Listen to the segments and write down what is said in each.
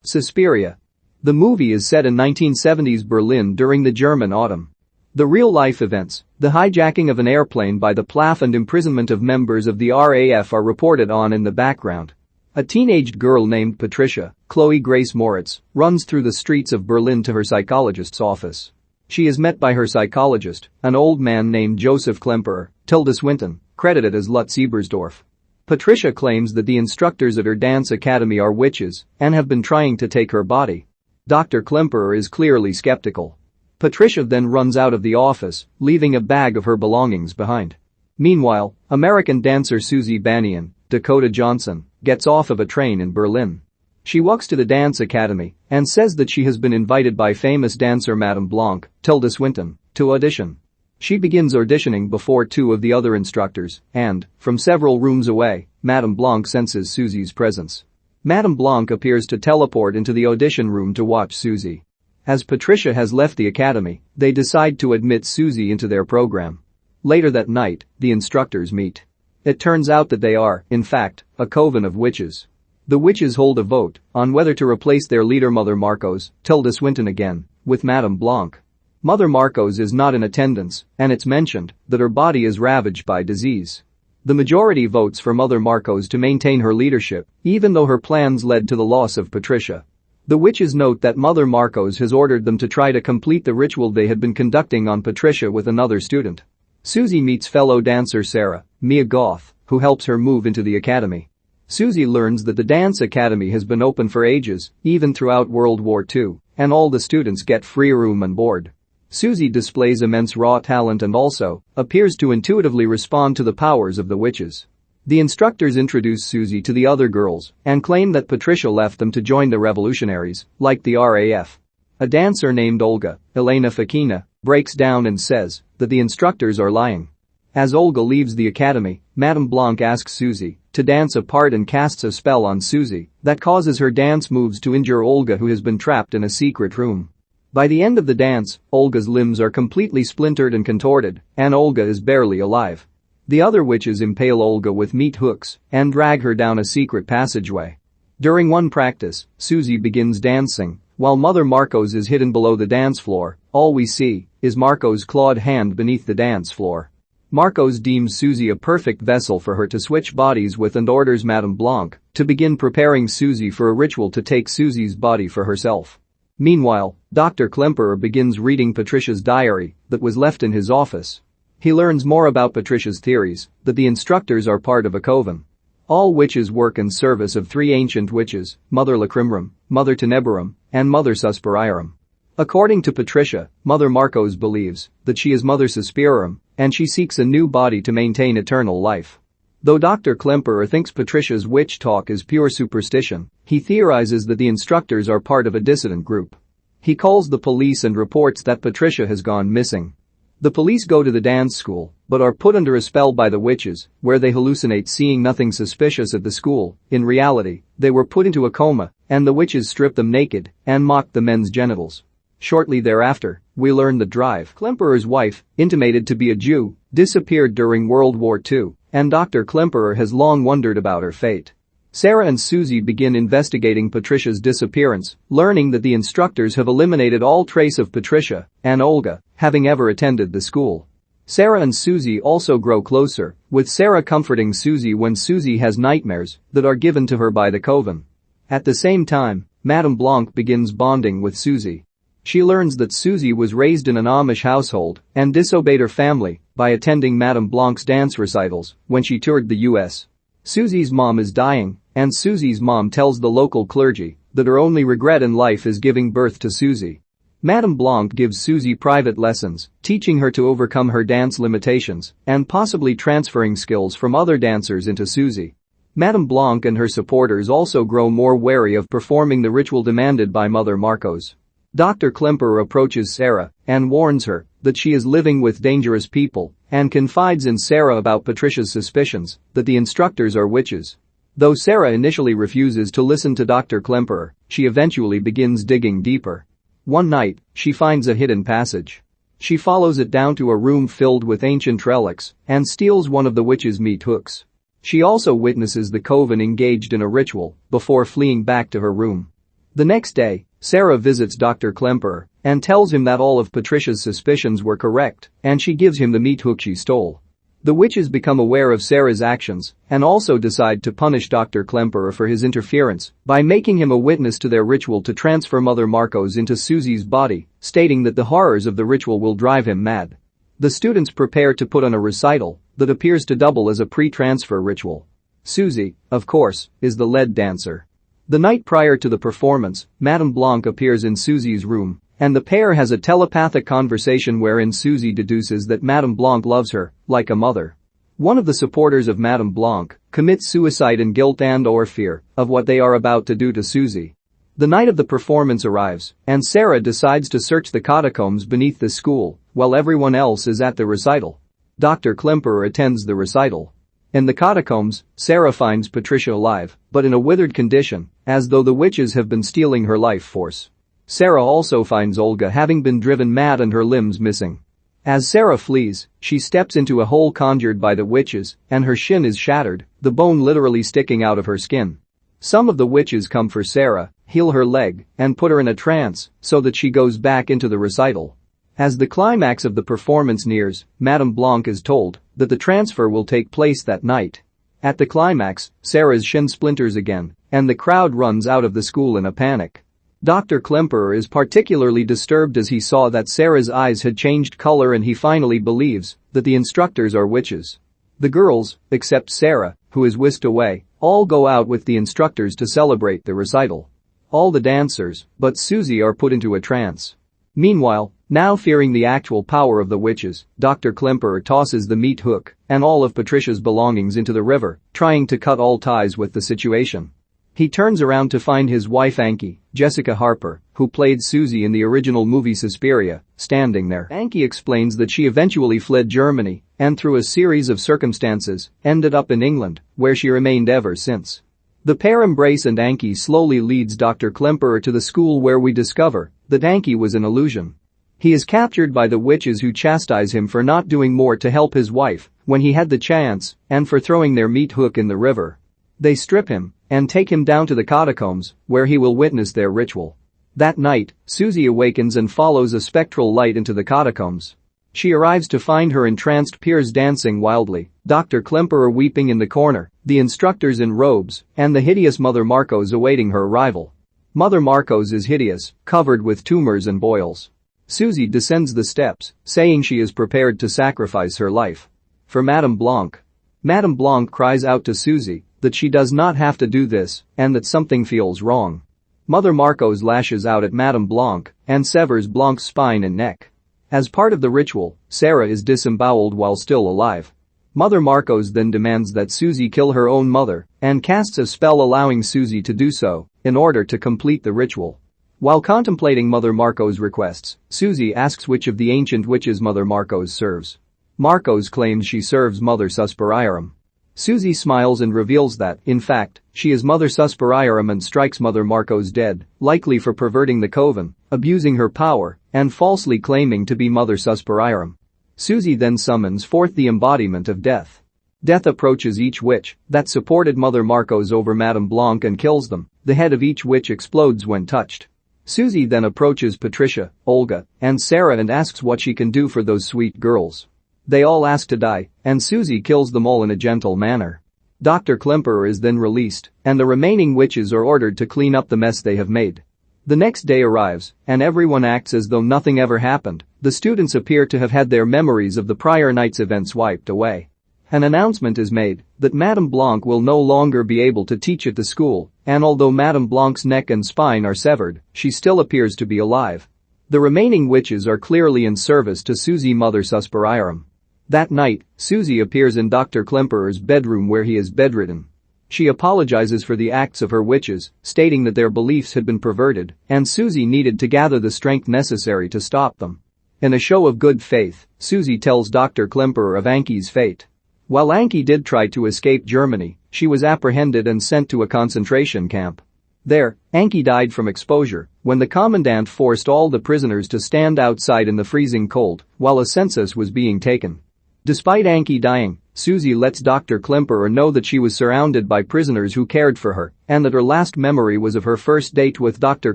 Suspiria. The movie is set in 1970s Berlin during the German autumn. The real-life events, the hijacking of an airplane by the PLAF and imprisonment of members of the RAF are reported on in the background. A teenaged girl named Patricia, Chloe Grace Moritz, runs through the streets of Berlin to her psychologist's office. She is met by her psychologist, an old man named Joseph Klemperer, Tilda Swinton, credited as Lutz Ebersdorf. Patricia claims that the instructors at her dance academy are witches and have been trying to take her body. Dr. Klemperer is clearly skeptical. Patricia then runs out of the office, leaving a bag of her belongings behind. Meanwhile, American dancer Susie Bannion, Dakota Johnson, gets off of a train in Berlin. She walks to the dance academy and says that she has been invited by famous dancer Madame Blanc, Tilda Swinton, to audition. She begins auditioning before two of the other instructors and, from several rooms away, Madame Blanc senses Susie's presence. Madame Blanc appears to teleport into the audition room to watch Susie. As Patricia has left the academy, they decide to admit Susie into their program. Later that night, the instructors meet. It turns out that they are, in fact, a coven of witches. The witches hold a vote on whether to replace their leader Mother Marcos, Tilda Swinton again, with Madame Blanc. Mother Marcos is not in attendance, and it's mentioned that her body is ravaged by disease. The majority votes for Mother Marcos to maintain her leadership, even though her plans led to the loss of Patricia. The witches note that Mother Marcos has ordered them to try to complete the ritual they had been conducting on Patricia with another student. Susie meets fellow dancer Sarah, Mia Goth, who helps her move into the academy. Susie learns that the dance academy has been open for ages, even throughout World War II, and all the students get free room and board. Susie displays immense raw talent and also appears to intuitively respond to the powers of the witches. The instructors introduce Susie to the other girls and claim that Patricia left them to join the revolutionaries, like the RAF. A dancer named Olga, Elena Fokina, breaks down and says that the instructors are lying. As Olga leaves the academy, Madame Blanc asks Susie to dance a part and casts a spell on Susie that causes her dance moves to injure Olga, who has been trapped in a secret room. By the end of the dance, Olga's limbs are completely splintered and contorted, and Olga is barely alive. The other witches impale Olga with meat hooks and drag her down a secret passageway. During one practice, Susie begins dancing, while Mother Marcos is hidden below the dance floor. All we see is Marcos' clawed hand beneath the dance floor. Marcos deems Susie a perfect vessel for her to switch bodies with and orders Madame Blanc to begin preparing Susie for a ritual to take Susie's body for herself. Meanwhile, Dr. Klemperer begins reading Patricia's diary that was left in his office. He learns more about Patricia's theories, that the instructors are part of a coven. All witches work in service of three ancient witches, Mother Lacrimarum, Mother Tenebrarum, and Mother Suspiriarum. According to Patricia, Mother Marcos believes that she is Mother Suspiriarum, and she seeks a new body to maintain eternal life. Though Dr. Klemperer thinks Patricia's witch talk is pure superstition, he theorizes that the instructors are part of a dissident group. He calls the police and reports that Patricia has gone missing. The police go to the dance school, but are put under a spell by the witches, where they hallucinate seeing nothing suspicious at the school. In reality, they were put into a coma, and the witches strip them naked and mock the men's genitals. Shortly thereafter, we learn that Drive, Klemperer's wife, intimated to be a Jew, disappeared during World War II, and Dr. Klemperer has long wondered about her fate. Sarah and Susie begin investigating Patricia's disappearance, learning that the instructors have eliminated all trace of Patricia and Olga having ever attended the school. Sarah and Susie also grow closer, with Sarah comforting Susie when Susie has nightmares that are given to her by the coven. At the same time, Madame Blanc begins bonding with Susie. She learns that Susie was raised in an Amish household and disobeyed her family by attending Madame Blanc's dance recitals when she toured the US. Susie's mom is dying, and Susie's mom tells the local clergy that her only regret in life is giving birth to Susie. Madame Blanc gives Susie private lessons, teaching her to overcome her dance limitations and possibly transferring skills from other dancers into Susie. Madame Blanc and her supporters also grow more wary of performing the ritual demanded by Mother Marcos. Dr. Klemperer approaches Sarah and warns her that she is living with dangerous people and confides in Sarah about Patricia's suspicions that the instructors are witches. Though Sarah initially refuses to listen to Dr. Klemperer, she eventually begins digging deeper. One night, she finds a hidden passage. She follows it down to a room filled with ancient relics and steals one of the witch's meat hooks. She also witnesses the coven engaged in a ritual before fleeing back to her room. The next day, Sarah visits Dr. Klemperer and tells him that all of Patricia's suspicions were correct and she gives him the meat hook she stole. The witches become aware of Sarah's actions and also decide to punish Dr. Klemperer for his interference by making him a witness to their ritual to transfer Mother Marcos into Susie's body, stating that the horrors of the ritual will drive him mad. The students prepare to put on a recital that appears to double as a pre-transfer ritual. Susie, of course, is the lead dancer. The night prior to the performance, Madame Blanc appears in Susie's room, and the pair has a telepathic conversation wherein Susie deduces that Madame Blanc loves her, like a mother. One of the supporters of Madame Blanc commits suicide in guilt and/or fear of what they are about to do to Susie. The night of the performance arrives, and Sarah decides to search the catacombs beneath the school, while everyone else is at the recital. Dr. Klemperer attends the recital. In the catacombs, Sarah finds Patricia alive, but in a withered condition, as though the witches have been stealing her life force. Sarah also finds Olga having been driven mad and her limbs missing. As Sarah flees, she steps into a hole conjured by the witches, and her shin is shattered, the bone literally sticking out of her skin. Some of the witches come for Sarah, heal her leg, and put her in a trance so that she goes back into the recital. As the climax of the performance nears, Madame Blanc is told that the transfer will take place that night. At the climax, Sarah's shin splinters again, and the crowd runs out of the school in a panic. Dr. Klemperer is particularly disturbed as he saw that Sarah's eyes had changed color and he finally believes that the instructors are witches. The girls, except Sarah, who is whisked away, all go out with the instructors to celebrate the recital. All the dancers, but Susie, are put into a trance. Meanwhile, now fearing the actual power of the witches, Dr. Klemperer tosses the meat hook and all of Patricia's belongings into the river, trying to cut all ties with the situation. He turns around to find his wife Ankie, Jessica Harper, who played Susie in the original movie Suspiria, standing there. Ankie explains that she eventually fled Germany and through a series of circumstances ended up in England, where she remained ever since. The pair embrace and Ankie slowly leads Dr. Klemperer to the school where we discover that Ankie was an illusion. He is captured by the witches who chastise him for not doing more to help his wife when he had the chance and for throwing their meat hook in the river. They strip him and take him down to the catacombs where he will witness their ritual. That night, Susie awakens and follows a spectral light into the catacombs. She arrives to find her entranced peers dancing wildly, Dr. Klemperer weeping in the corner, the instructors in robes, and the hideous Mother Marcos awaiting her arrival. Mother Marcos is hideous, covered with tumors and boils. Susie descends the steps, saying she is prepared to sacrifice her life for Madame Blanc. Madame Blanc cries out to Susie that she does not have to do this and that something feels wrong. Mother Marcos lashes out at Madame Blanc and severs Blanc's spine and neck. As part of the ritual, Sarah is disemboweled while still alive. Mother Marcos then demands that Susie kill her own mother and casts a spell allowing Susie to do so in order to complete the ritual. While contemplating Mother Marcos' requests, Susie asks which of the ancient witches Mother Marcos serves. Marcos claims she serves Mother Suspiriorum. Susie smiles and reveals that, in fact, she is Mother Suspiriorum and strikes Mother Marcos dead, likely for perverting the Caven, abusing her power, and falsely claiming to be Mother Suspiriorum. Susie then summons forth the embodiment of death. Death approaches each witch that supported Mother Marcos over Madame Blanc and kills them. The head of each witch explodes when touched. Susie then approaches Patricia, Olga, and Sarah and asks what she can do for those sweet girls. They all ask to die, and Susie kills them all in a gentle manner. Dr. Klemperer is then released, and the remaining witches are ordered to clean up the mess they have made. The next day arrives, and everyone acts as though nothing ever happened. The students appear to have had their memories of the prior night's events wiped away. An announcement is made that Madame Blanc will no longer be able to teach at the school, and although Madame Blanc's neck and spine are severed, she still appears to be alive. The remaining witches are clearly in service to Susie Mother Suspiriorum. That night, Susie appears in Dr. Klemperer's bedroom where he is bedridden. She apologizes for the acts of her witches, stating that their beliefs had been perverted, and Susie needed to gather the strength necessary to stop them. In a show of good faith, Susie tells Dr. Klemperer of Ankie's fate. While Ankie did try to escape Germany, she was apprehended and sent to a concentration camp. There, Ankie died from exposure when the commandant forced all the prisoners to stand outside in the freezing cold while a census was being taken. Despite Ankie dying, Susie lets Dr. Klemperer know that she was surrounded by prisoners who cared for her and that her last memory was of her first date with Dr.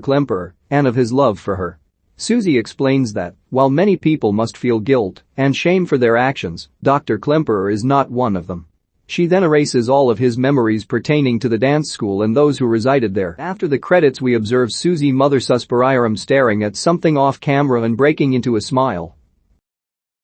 Klemperer and of his love for her. Susie explains that, while many people must feel guilt and shame for their actions, Dr. Klemperer is not one of them. She then erases all of his memories pertaining to the dance school and those who resided there. After the credits we observe Susie Mother Suspiriarum staring at something off camera and breaking into a smile